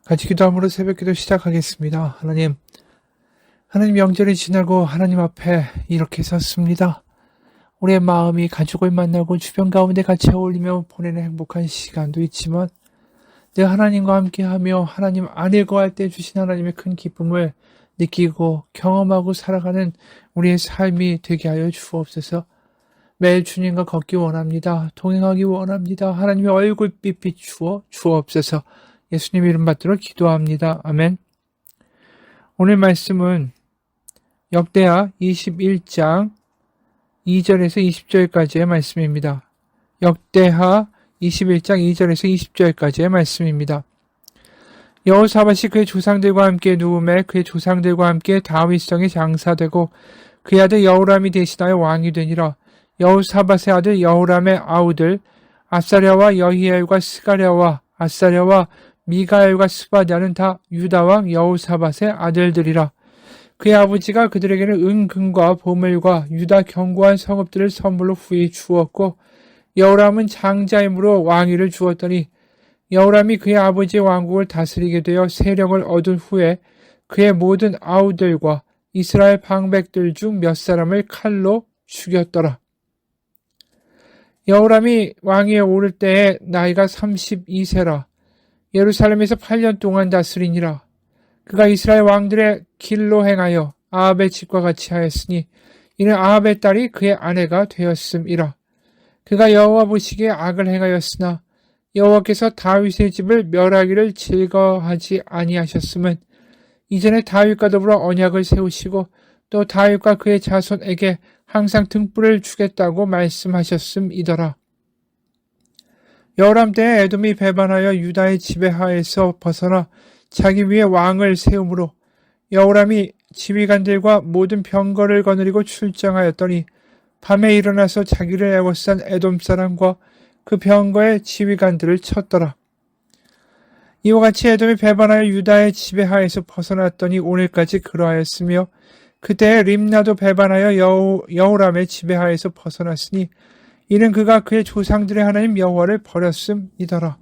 같이 기도함으로 새벽기도 시작하겠습니다. 하나님 명절이 지나고 하나님 앞에 이렇게 섰습니다. 우리의 마음이 가족을 만나고 주변 가운데 같이 어울리며 보내는 행복한 시간도 있지만 늘 하나님과 함께하며 하나님 안에 거할 때 주신 하나님의 큰 기쁨을 느끼고 경험하고 살아가는 우리의 삶이 되게 하여 주옵소서. 매일 주님과 걷기 원합니다. 동행하기 원합니다. 하나님의 얼굴빛 비추어 주옵소서. 예수님 이름 받들어 기도합니다. 아멘. 오늘 말씀은 역대하 21장 2절에서 20절까지의 말씀입니다. 역대하 21장 2절에서 20절까지의 말씀입니다. 여호사밧이 그의 조상들과 함께 누움에 그의 조상들과 함께 다윗성에 장사되고 그의 아들 여호람이 대신하여 왕이 되니라. 여호사밧의 아들 여호람의 아우들 아사랴와 여히엘과 스가랴와 아사랴와 미가엘과 스바랴는 다 유다왕 여호사밧의 아들들이라. 그의 아버지가 그들에게는 은금과 보물과 유다 견고한 성읍들을 선물로 후히 주었고 여호람은 장자임으로 왕위를 주었더니 여호람이 그의 아버지의 왕국을 다스리게 되어 세력을 얻은 후에 그의 모든 아우들과 이스라엘 방백들 중 몇 사람을 칼로 죽였더라. 여호람이 왕위에 오를 때에 나이가 32세라. 예루살렘에서 8년 동안 다스리니라. 그가 이스라엘 왕들의 길로 행하여 아합의 집과 같이 하였으니 이는 아합의 딸이 그의 아내가 되었음이라. 그가 여호와 보시기에 악을 행하였으나 여호와께서 다윗의 집을 멸하기를 즐거워하지 아니하셨음은 이전에 다윗과 더불어 언약을 세우시고 또 다윗과 그의 자손에게 항상 등불을 주겠다고 말씀하셨음이더라. 여호람 때에 에돔이 배반하여 유다의 지배하에서 벗어나 자기 위에 왕을 세우므로 여호람이 지휘관들과 모든 병거를 거느리고 출정하였더니 밤에 일어나서 자기를 애워싼 에돔 사람과 그 병거의 지휘관들을 쳤더라. 이와 같이 에돔이 배반하여 유다의 지배하에서 벗어났더니 오늘까지 그러하였으며 그때에 림나도 배반하여 여호람의 지배하에서 벗어났으니 이는 그가 그의 조상들의 하나님 여호와를 버렸음이더라.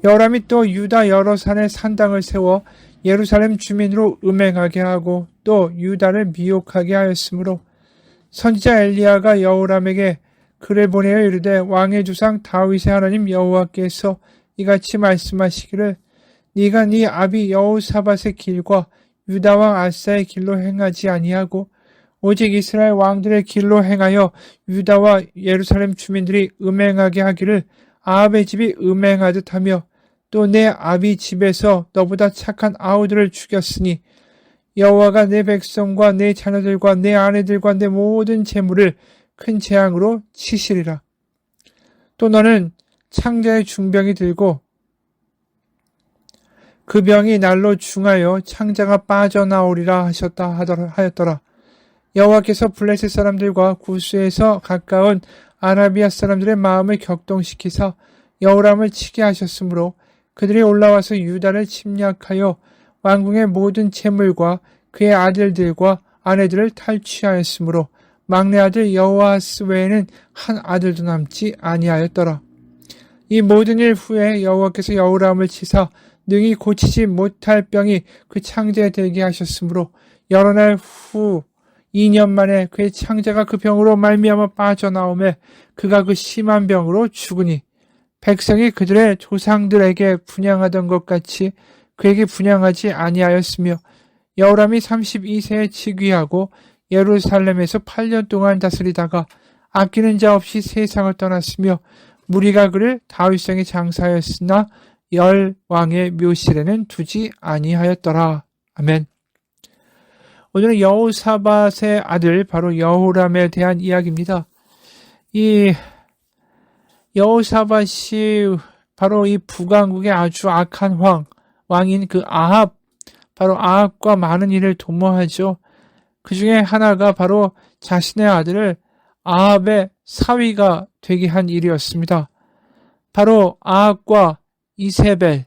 여호람이 또 유다 여러 산에 산당을 세워 예루살렘 주민으로 음행하게 하고 또 유다를 미혹하게 하였으므로 선지자 엘리야가 여호람에게 글을 보내어 이르되 왕의 조상 다윗의 하나님 여호와께서 이같이 말씀하시기를 네가 네 아비 여호사밧의 길과 유다 왕 아사의 길로 행하지 아니하고 오직 이스라엘 왕들의 길로 행하여 유다와 예루살렘 주민들이 음행하게 하기를 아합의 집이 음행하듯 하며 또 내 아비 집에서 너보다 착한 아우들을 죽였으니 여호와가 내 백성과 내 자녀들과 내 아내들과 내 모든 재물을 큰 재앙으로 치시리라. 또 너는 창자의 중병이 들고 그 병이 날로 중하여 창자가 빠져나오리라 하였더라. 여호와께서 블레셋 사람들과 구스에서 가까운 아라비아 사람들의 마음을 격동시키사 여호람을 치게 하셨으므로 그들이 올라와서 유다를 침략하여 왕궁의 모든 재물과 그의 아들들과 아내들을 탈취하였으므로 막내 아들 여호아스 외에는 한 아들도 남지 아니하였더라. 이 모든 일 후에 여호와께서 여호람을 치사 능히 고치지 못할 병이 그 창자에 들게 하셨으므로 여러 날 후 2년 만에 그의 창자가 그 병으로 말미암아 빠져나오매 그가 그 심한 병으로 죽으니 백성이 그들의 조상들에게 분향하던 것 같이 그에게 분향하지 아니하였으며 여호람이 32세에 즉위하고 예루살렘에서 8년 동안 다스리다가 아끼는 자 없이 세상을 떠났으며 무리가 그를 다윗성에 장사하였으나 열 왕의 묘실에는 두지 아니하였더라. 아멘. 오늘은 여호사밧의 아들 바로 여호람에 대한 이야기입니다. 이 여호사밧이 바로 이 북왕국의 아주 악한 왕인 그 아합, 바로 아합과 많은 일을 도모하죠. 그 중에 하나가 바로 자신의 아들을 아합의 사위가 되게 한 일이었습니다. 바로 아합과 이세벨,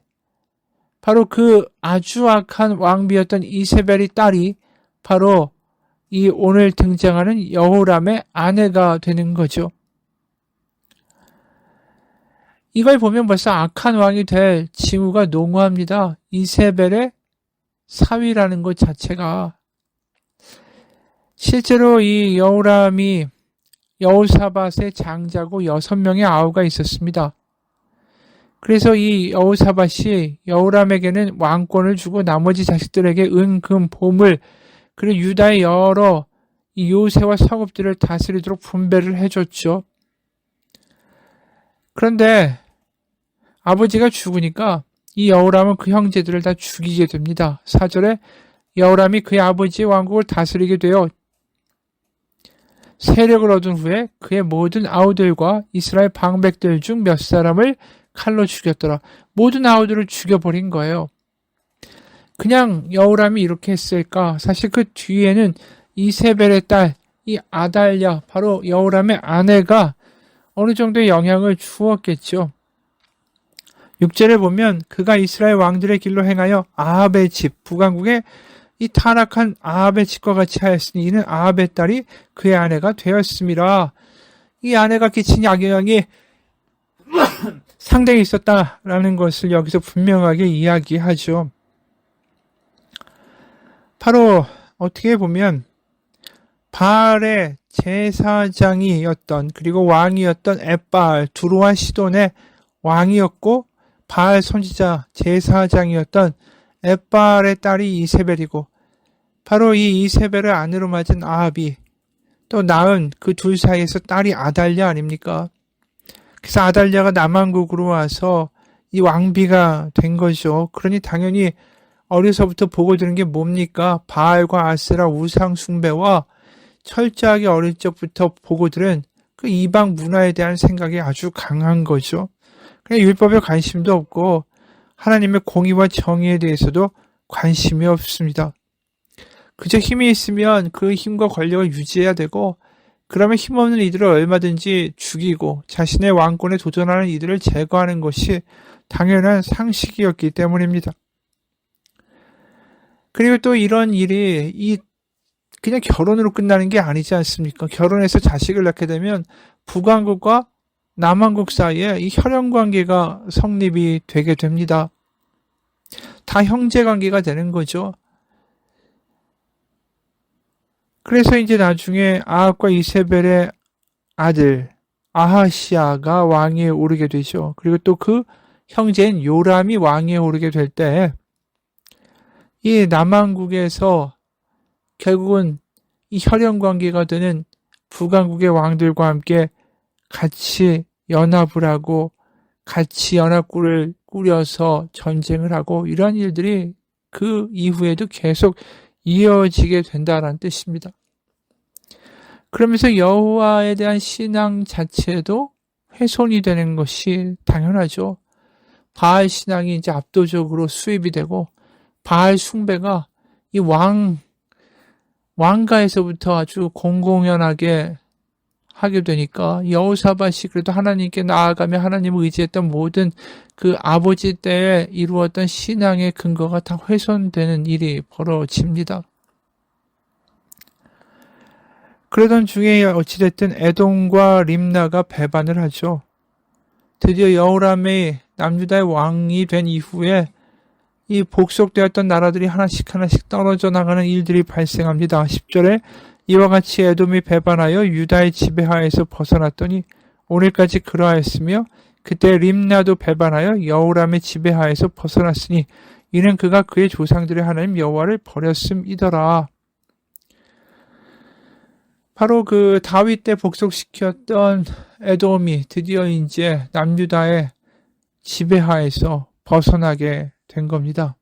바로 그 아주 악한 왕비였던 이세벨의 딸이 바로 이 오늘 등장하는 여호람의 아내가 되는 거죠. 이걸 보면 벌써 악한 왕이 될 징후가 농후합니다. 이세벨의 사위라는 것 자체가. 실제로 이 여호람이 여호사밧의 장자고 6명의 아우가 있었습니다. 그래서 이 여호사밧이 여호람에게는 왕권을 주고 나머지 자식들에게 은, 금, 보물, 그리고 유다의 여러 이 요새와 성읍들을 다스리도록 분배를 해줬죠. 그런데 아버지가 죽으니까 이 여호람은 그 형제들을 다 죽이게 됩니다. 4절에 여호람이 그의 아버지의 왕국을 다스리게 되어 세력을 얻은 후에 그의 모든 아우들과 이스라엘 방백들 중 몇 사람을 칼로 죽였더라. 모든 아우들을 죽여버린 거예요. 그냥 여호람이 이렇게 했을까? 사실 그 뒤에는 이세벨의 딸, 이 아달랴, 바로 여호람의 아내가 어느 정도의 영향을 주었겠죠. 6절에 보면 그가 이스라엘 왕들의 길로 행하여 아합의 집, 북왕국의 이 타락한 아합의 집과 같이 하였으니 이는 아합의 딸이 그의 아내가 되었습니다. 이 아내가 끼친 악영향이 상당히 있었다라는 것을 여기서 분명하게 이야기하죠. 바로 어떻게 보면 바알의 제사장이었던 그리고 왕이었던 엣바알 두루와 시돈의 왕이었고 바알 선지자 제사장이었던 엣바알의 딸이 이세벨이고 바로 이 이세벨을 아내로 맞은 아합이 또 낳은 그 둘 사이에서 딸이 아달랴 아닙니까? 그래서 아달랴가 남왕국으로 와서 이 왕비가 된 거죠. 그러니 당연히 어려서부터 보고 들은 게 뭡니까? 바알과 아세라 우상 숭배와 철저하게 어릴 적부터 보고 들은 그 이방 문화에 대한 생각이 아주 강한 거죠. 그냥 율법에 관심도 없고 하나님의 공의와 정의에 대해서도 관심이 없습니다. 그저 힘이 있으면 그 힘과 권력을 유지해야 되고 그러면 힘없는 이들을 얼마든지 죽이고 자신의 왕권에 도전하는 이들을 제거하는 것이 당연한 상식이었기 때문입니다. 그리고 또 이런 일이 그냥 결혼으로 끝나는 게 아니지 않습니까? 결혼해서 자식을 낳게 되면 북왕국과 남왕국 사이에 이 혈연관계가 성립이 되게 됩니다. 다 형제관계가 되는 거죠. 그래서 이제 나중에 아합과 이세벨의 아들 아하시아가 왕위에 오르게 되죠. 그리고 또 그 형제인 요람이 왕위에 오르게 될 때 이 남왕국에서 결국은 이 혈연관계가 되는 북왕국의 왕들과 함께 같이 연합을 하고 같이 연합군을 꾸려서 전쟁을 하고 이런 일들이 그 이후에도 계속 이어지게 된다는 뜻입니다. 그러면서 여호와에 대한 신앙 자체도 훼손이 되는 것이 당연하죠. 바알 신앙이 이제 압도적으로 수입이 되고 바알 숭배가 이 왕가에서부터 아주 공공연하게 하게 되니까 여호사밧이 그래도 하나님께 나아가며 하나님을 의지했던 모든 그 아버지 때에 이루었던 신앙의 근거가 다 훼손되는 일이 벌어집니다. 그러던 중에 어찌됐든 에돔과 림나가 배반을 하죠. 드디어 여호람이 남유다의 왕이 된 이후에 이 복속되었던 나라들이 하나씩 떨어져 나가는 일들이 발생합니다. 10절에 이와 같이 에돔이 배반하여 유다의 지배하에서 벗어났더니 오늘까지 그러하였으며 그때 림나도 배반하여 여호람의 지배하에서 벗어났으니 이는 그가 그의 조상들의 하나님 여호와를 버렸음이더라. 바로 그 다윗 때 복속시켰던 에돔이 드디어 이제 남유다의 지배하에서 벗어나게 된 겁니다.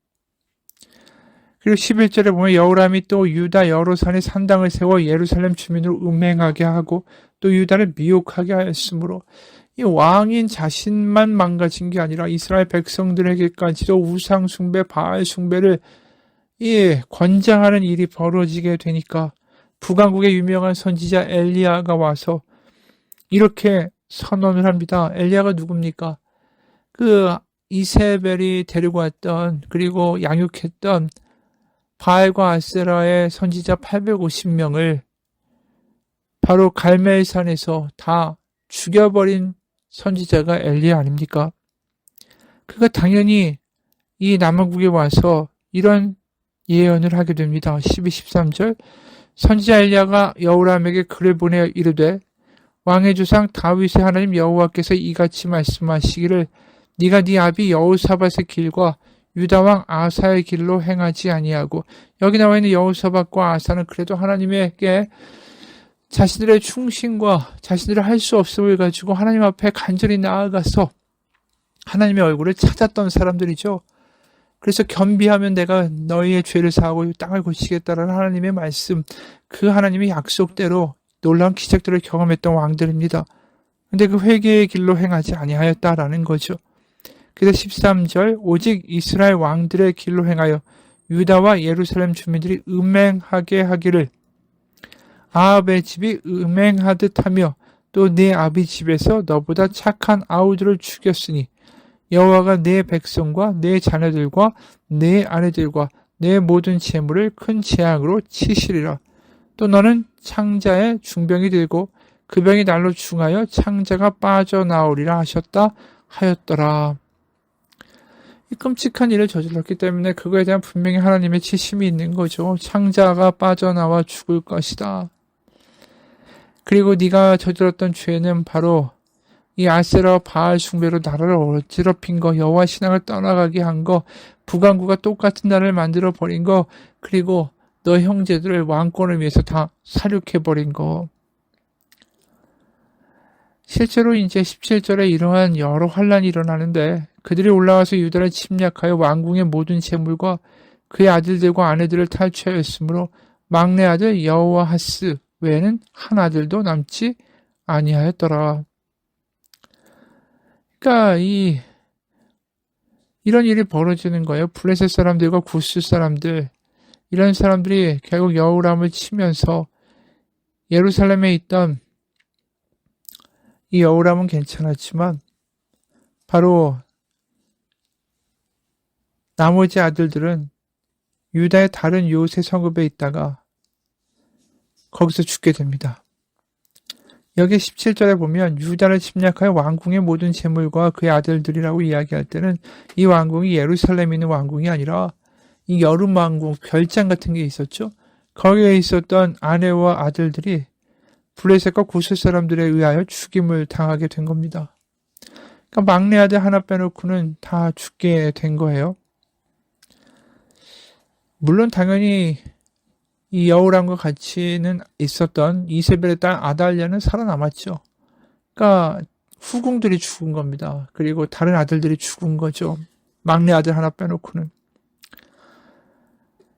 그리고 11절에 보면 여호람이 또 유다 여러 산에 산당을 세워 예루살렘 주민을 음행하게 하고 또 유다를 미혹하게 하였으므로 이 왕인 자신만 망가진 게 아니라 이스라엘 백성들에게까지도 우상 숭배, 바알 숭배를 권장하는 일이 벌어지게 되니까 북왕국의 유명한 선지자 엘리야가 와서 이렇게 선언을 합니다. 엘리야가 누굽니까? 그 이세벨이 데리고 왔던 그리고 양육했던 바알과 아세라의 선지자 850명을 바로 갈멜산에서 다 죽여버린 선지자가 엘리야 아닙니까? 그가 당연히 이 남한국에 와서 이런 예언을 하게 됩니다. 12, 13절 선지자 엘리야가 여호람에게 글을 보내 이르되 왕의 조상 다윗의 하나님 여호와께서 이같이 말씀하시기를 네가 네 아비 여호사밧의 길과 유다 왕 아사의 길로 행하지 아니하고 여기 나와 있는 여호사밧과 아사는 그래도 하나님에게 자신들의 충신과 자신들의 할 수 없음을 가지고 하나님 앞에 간절히 나아가서 하나님의 얼굴을 찾았던 사람들이죠. 그래서 겸비하면 내가 너희의 죄를 사하고 땅을 고치겠다라는 하나님의 말씀, 그 하나님의 약속대로 놀라운 기적들을 경험했던 왕들입니다. 근데 그 회개의 길로 행하지 아니하였다라는 거죠. 그래서 13절 오직 이스라엘 왕들의 길로 행하여 유다와 예루살렘 주민들이 음행하게 하기를 아합의 집이 음행하듯 하며 또 네 아비 집에서 너보다 착한 아우들을 죽였으니 여호와가 네 백성과 네 자녀들과 네 아내들과 네 모든 재물을 큰 재앙으로 치시리라. 또 너는 창자의 중병이 들고 그 병이 날로 중하여 창자가 빠져나오리라 하셨다 하였더라. 이 끔찍한 일을 저질렀기 때문에 그거에 대한 분명히 하나님의 지심이 있는 거죠. 창자가 빠져나와 죽을 것이다. 그리고 네가 저질렀던 죄는 바로 이 아세라 바알 숭배로 나라를 어지럽힌 거, 여호와 신앙을 떠나가게 한 거, 북왕국과 똑같은 나라를 만들어 버린 거, 그리고 너 형제들을 왕권을 위해서 다 살육해 버린 거. 실제로 이제 17절에 이러한 여러 환란이 일어나는데 그들이 올라와서 유다를 침략하여 왕궁의 모든 재물과 그의 아들들과 아내들을 탈취하였으므로 막내 아들 여호아하스 외에는 한 아들도 남지 아니하였더라. 그러니까 이런 일이 벌어지는 거예요. 블레셋 사람들과 구스 사람들, 이런 사람들이 결국 여호람을 치면서 예루살렘에 있던 이 여호람은 괜찮았지만 바로 나머지 아들들은 유다의 다른 요새 성읍에 있다가 거기서 죽게 됩니다. 여기 17절에 보면 유다를 침략하여 왕궁의 모든 재물과 그의 아들들이라고 이야기할 때는 이 왕궁이 예루살렘에 있는 왕궁이 아니라 이 여름 왕궁, 별장 같은 게 있었죠. 거기에 있었던 아내와 아들들이 블레셋과 구스 사람들에 의하여 죽임을 당하게 된 겁니다. 그러니까 막내 아들 하나 빼놓고는 다 죽게 된 거예요. 물론 당연히 이 여호람과 같이는 있었던 이세벨의 딸 아달랴는 살아남았죠. 그러니까 후궁들이 죽은 겁니다. 그리고 다른 아들들이 죽은 거죠. 막내 아들 하나 빼놓고는.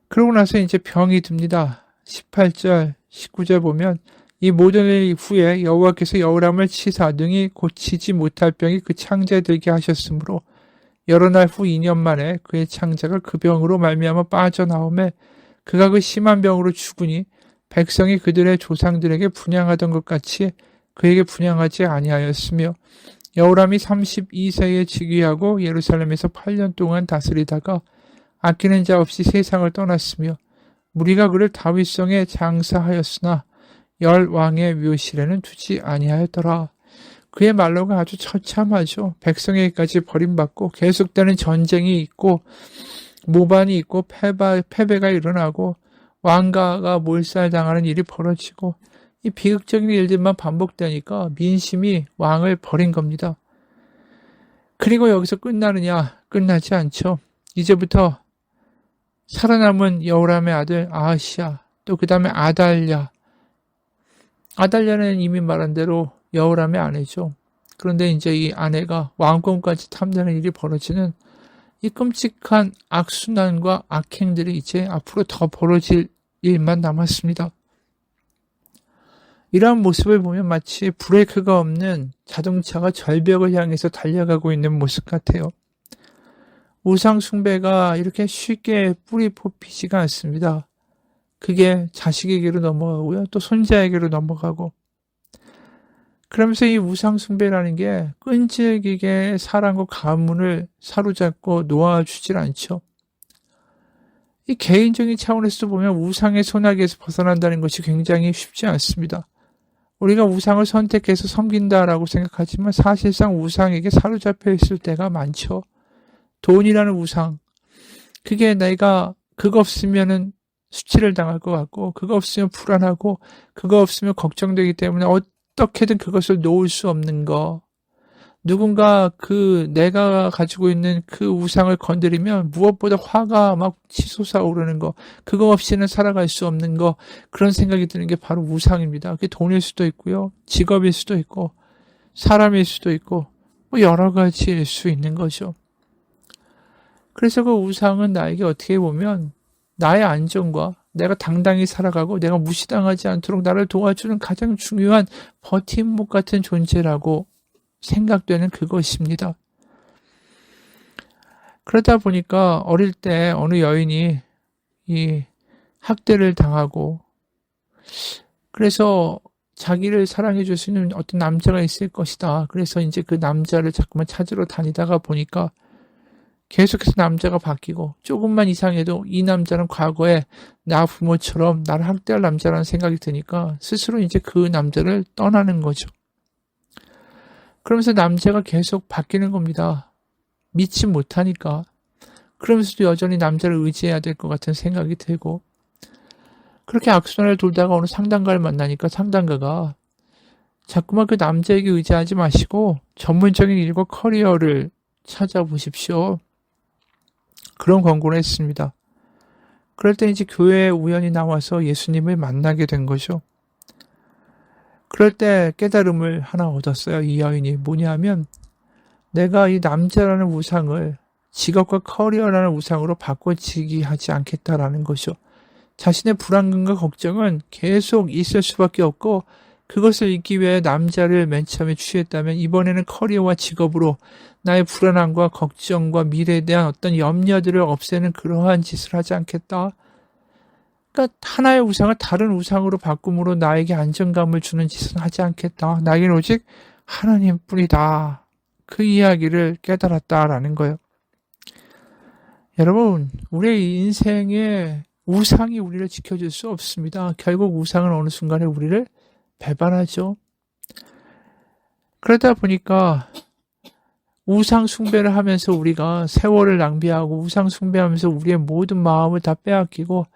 그러고 나서 이제 병이 듭니다. 18절, 19절 보면 이 모든 일 후에 여호와께서 여호람을 치사 능히 고치지 못할 병이 그 창자에 들게 하셨으므로 여러 날 후 2년 만에 그의 창자가 그 병으로 말미암아 빠져나오매 그가 그 심한 병으로 죽으니 백성이 그들의 조상들에게 분향하던 것 같이 그에게 분향하지 아니하였으며 여호람이 32세에 즉위하고 예루살렘에서 8년 동안 다스리다가 아끼는 자 없이 세상을 떠났으며 무리가 그를 다윗성에 장사하였으나 열 왕의 묘실에는 두지 아니하였더라. 그의 말로가 아주 처참하죠. 백성에게까지 버림받고 계속되는 전쟁이 있고 모반이 있고 패배가 일어나고 왕가가 몰살당하는 일이 벌어지고 이 비극적인 일들만 반복되니까 민심이 왕을 버린 겁니다. 그리고 여기서 끝나느냐? 끝나지 않죠. 이제부터 살아남은 여호람의 아들 아하시야, 또 그 다음에 아달랴. 아달랴는 이미 말한 대로 여호람의 아내죠. 그런데 이제 이 아내가 왕권까지 탐내는 일이 벌어지는 이 끔찍한 악순환과 악행들이 이제 앞으로 더 벌어질 일만 남았습니다. 이러한 모습을 보면 마치 브레이크가 없는 자동차가 절벽을 향해서 달려가고 있는 모습 같아요. 우상 숭배가 이렇게 쉽게 뿌리 뽑히지가 않습니다. 그게 자식에게로 넘어가고요. 또 손자에게로 넘어가고. 그러면서 이 우상 숭배라는 게 끈질기게 사랑과 가문을 사로잡고 놓아주질 않죠. 이 개인적인 차원에서 보면 우상의 소나기에서 벗어난다는 것이 굉장히 쉽지 않습니다. 우리가 우상을 선택해서 섬긴다라고 생각하지만 사실상 우상에게 사로잡혀 있을 때가 많죠. 돈이라는 우상. 그게 내가 그거 없으면은 수치를 당할 것 같고, 그거 없으면 불안하고, 그거 없으면 걱정되기 때문에 어떻게든 그것을 놓을 수 없는 거. 누군가 내가 가지고 있는 그 우상을 건드리면 무엇보다 화가 막 치솟아 오르는 거, 그거 없이는 살아갈 수 없는 거, 그런 생각이 드는 게 바로 우상입니다. 그게 돈일 수도 있고요, 직업일 수도 있고, 사람일 수도 있고, 뭐 여러 가지일 수 있는 거죠. 그래서 그 우상은 나에게 어떻게 보면 나의 안정과 내가 당당히 살아가고 내가 무시당하지 않도록 나를 도와주는 가장 중요한 버팀목 같은 존재라고 생각되는 그것입니다. 그러다 보니까 어릴 때 어느 여인이 이 학대를 당하고, 그래서 자기를 사랑해 줄 수 있는 어떤 남자가 있을 것이다. 그래서 이제 그 남자를 자꾸만 찾으러 다니다가 보니까 계속해서 남자가 바뀌고, 조금만 이상해도 이 남자는 과거에 나 부모처럼 나를 학대할 남자라는 생각이 드니까 스스로 이제 그 남자를 떠나는 거죠. 그러면서 남자가 계속 바뀌는 겁니다. 믿지 못하니까. 그러면서도 여전히 남자를 의지해야 될 것 같은 생각이 들고, 그렇게 악순환을 돌다가 어느 상담가를 만나니까 상담가가 자꾸만 그 남자에게 의지하지 마시고 전문적인 일과 커리어를 찾아보십시오, 그런 권고를 했습니다. 그럴 때 이제 교회에 우연히 나와서 예수님을 만나게 된 거죠. 그럴 때 깨달음을 하나 얻었어요. 이 여인이 뭐냐면, 내가 이 남자라는 우상을 직업과 커리어라는 우상으로 바꿔치기 하지 않겠다라는 거죠. 자신의 불안감과 걱정은 계속 있을 수밖에 없고, 그것을 잊기 위해 남자를 맨 처음에 취했다면 이번에는 커리어와 직업으로 나의 불안함과 걱정과 미래에 대한 어떤 염려들을 없애는 그러한 짓을 하지 않겠다. 그러니까 하나의 우상을 다른 우상으로 바꿈으로 나에게 안정감을 주는 짓은 하지 않겠다. 나에게는 오직 하나님뿐이다. 그 이야기를 깨달았다라는 거예요. 여러분, 우리의 인생에 우상이 우리를 지켜줄 수 없습니다. 결국 우상은 어느 순간에 우리를 배반하죠. 그러다 보니까 우상 숭배를 하면서 우리가 세월을 낭비하고, 우상 숭배하면서 우리의 모든 마음을 다 빼앗기고,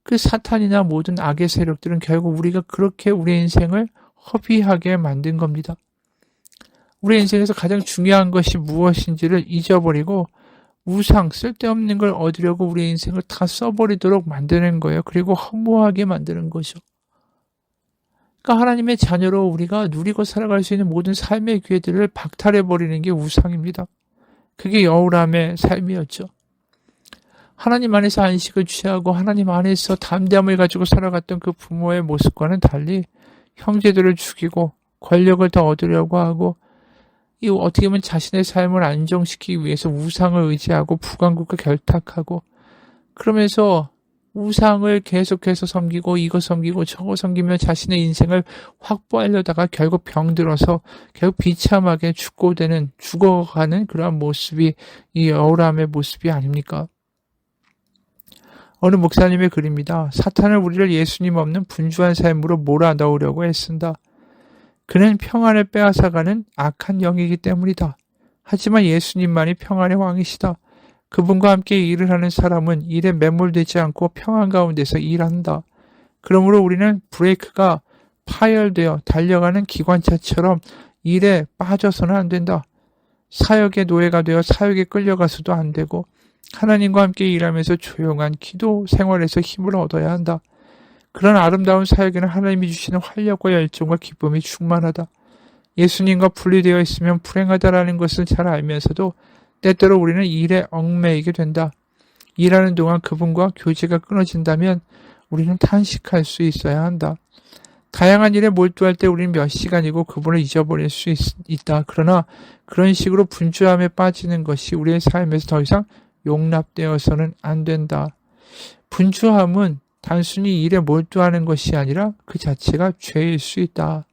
그 사탄이나 모든 악의 세력들은 결국 우리가 그렇게 우리의 인생을 허비하게 만든 겁니다. 우리 인생에서 가장 중요한 것이 무엇인지를 잊어버리고 우상, 쓸데없는 걸 얻으려고 우리의 인생을 다 써버리도록 만드는 거예요. 그리고 허무하게 만드는 거죠. 그러니까 하나님의 자녀로 우리가 누리고 살아갈 수 있는 모든 삶의 기회들을 박탈해버리는 게 우상입니다. 그게 여우람의 삶이었죠. 하나님 안에서 안식을 취하고 하나님 안에서 담대함을 가지고 살아갔던 그 부모의 모습과는 달리 형제들을 죽이고 권력을 더 얻으려고 하고, 이 어떻게 보면 자신의 삶을 안정시키기 위해서 우상을 의지하고 부강국과 결탁하고, 그러면서 우상을 계속해서 섬기고 이거 섬기고 저거 섬기며 자신의 인생을 확보하려다가 결국 병들어서 결국 비참하게 죽어가는 그러한 모습이 이 여우람의 모습이 아닙니까? 어느 목사님의 글입니다. 사탄은 우리를 예수님 없는 분주한 삶으로 몰아넣으려고 애쓴다. 그는 평안을 빼앗아가는 악한 영이기 때문이다. 하지만 예수님만이 평안의 왕이시다. 그분과 함께 일을 하는 사람은 일에 매몰되지 않고 평안 가운데서 일한다. 그러므로 우리는 브레이크가 파열되어 달려가는 기관차처럼 일에 빠져서는 안 된다. 사역의 노예가 되어 사역에 끌려가서도 안 되고, 하나님과 함께 일하면서 조용한 기도 생활에서 힘을 얻어야 한다. 그런 아름다운 사역에는 하나님이 주시는 활력과 열정과 기쁨이 충만하다. 예수님과 분리되어 있으면 불행하다라는 것을 잘 알면서도 때때로 우리는 일에 얽매이게 된다. 일하는 동안 그분과 교제가 끊어진다면 우리는 탄식할 수 있어야 한다. 다양한 일에 몰두할 때 우리는 몇 시간이고 그분을 잊어버릴 수 있다. 그러나 그런 식으로 분주함에 빠지는 것이 우리의 삶에서 더 이상 용납되어서는 안 된다. 분주함은 단순히 일에 몰두하는 것이 아니라 그 자체가 죄일 수 있다.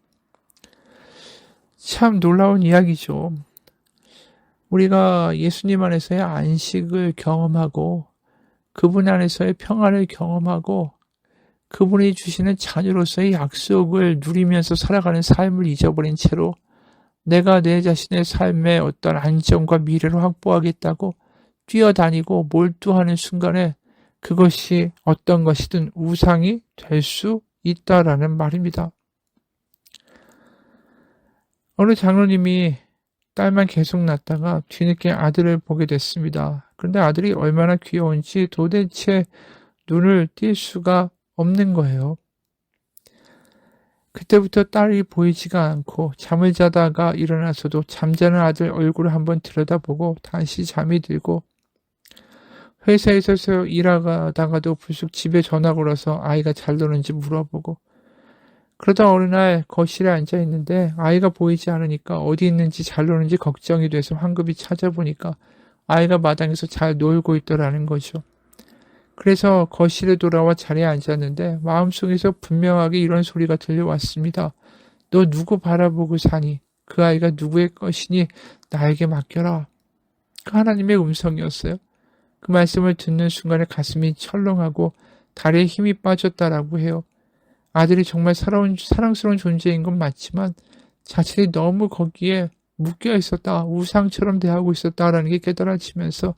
참 놀라운 이야기죠. 우리가 예수님 안에서의 안식을 경험하고 그분 안에서의 평안을 경험하고 그분이 주시는 자녀로서의 약속을 누리면서 살아가는 삶을 잊어버린 채로 내가 내 자신의 삶의 어떤 안정과 미래를 확보하겠다고 뛰어다니고 몰두하는 순간에 그것이 어떤 것이든 우상이 될 수 있다라는 말입니다. 어느 장로님이 딸만 계속 낳다가 뒤늦게 아들을 보게 됐습니다. 그런데 아들이 얼마나 귀여운지 도대체 눈을 뗄 수가 없는 거예요. 그때부터 딸이 보이지가 않고 잠을 자다가 일어나서도 잠자는 아들 얼굴을 한번 들여다보고 다시 잠이 들고 회사에서 일하다가도 불쑥 집에 전화 걸어서 아이가 잘 노는지 물어보고 그러다 어느 날 거실에 앉아 있는데 아이가 보이지 않으니까 어디 있는지 잘 노는지 걱정이 돼서 황급히 찾아보니까 아이가 마당에서 잘 놀고 있더라는 거죠. 그래서 거실에 돌아와 자리에 앉았는데 마음속에서 분명하게 이런 소리가 들려왔습니다. 너 누구 바라보고 사니? 그 아이가 누구의 것이니 나에게 맡겨라. 그 하나님의 음성이었어요. 그 말씀을 듣는 순간에 가슴이 철렁하고 다리에 힘이 빠졌다라고 해요. 아들이 정말 사랑스러운 존재인 건 맞지만 자신이 너무 거기에 묶여 있었다, 우상처럼 대하고 있었다라는 게 깨달아지면서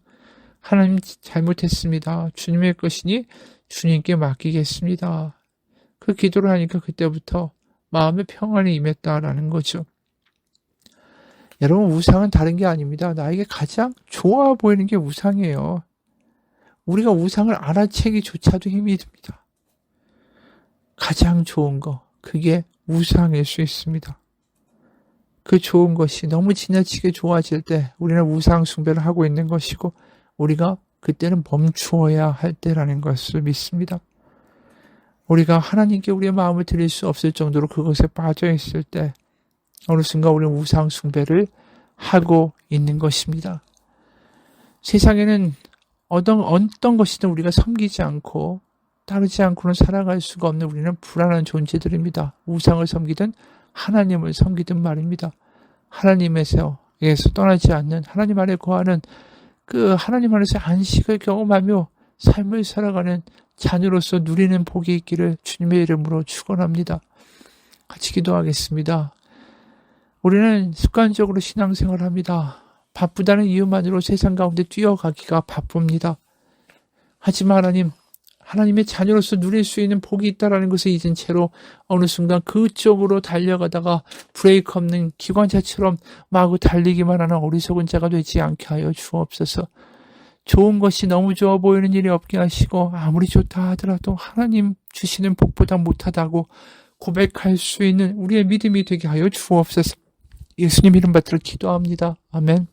하나님 잘못했습니다. 주님의 것이니 주님께 맡기겠습니다. 그 기도를 하니까 그때부터 마음의 평안이 임했다라는 거죠. 여러분, 우상은 다른 게 아닙니다. 나에게 가장 좋아 보이는 게 우상이에요. 우리가 우상을 알아채기조차도 힘이 듭니다. 가장 좋은 거, 그게 우상일 수 있습니다. 그 좋은 것이 너무 지나치게 좋아질 때 우리는 우상 숭배를 하고 있는 것이고 우리가 그때는 멈추어야 할 때라는 것을 믿습니다. 우리가 하나님께 우리의 마음을 드릴 수 없을 정도로 그것에 빠져 있을 때 어느 순간 우리는 우상 숭배를 하고 있는 것입니다. 세상에는 어떤 것이든 우리가 섬기지 않고 따르지 않고는 살아갈 수가 없는 우리는 불안한 존재들입니다. 우상을 섬기든 하나님을 섬기든 말입니다. 하나님에서 떠나지 않는 하나님 안에 거하는 그 하나님 안에서 안식을 경험하며 삶을 살아가는 자녀로서 누리는 복이 있기를 주님의 이름으로 축원합니다. 같이 기도하겠습니다. 우리는 습관적으로 신앙생활을 합니다. 바쁘다는 이유만으로 세상 가운데 뛰어가기가 바쁩니다. 하지만 하나님의 자녀로서 누릴 수 있는 복이 있다는 것을 잊은 채로 어느 순간 그쪽으로 달려가다가 브레이크 없는 기관차처럼 마구 달리기만 하는 어리석은 자가 되지 않게 하여 주옵소서. 좋은 것이 너무 좋아 보이는 일이 없게 하시고 아무리 좋다 하더라도 하나님 주시는 복보다 못하다고 고백할 수 있는 우리의 믿음이 되게 하여 주옵소서. 예수님 이름 받들어 기도합니다. 아멘.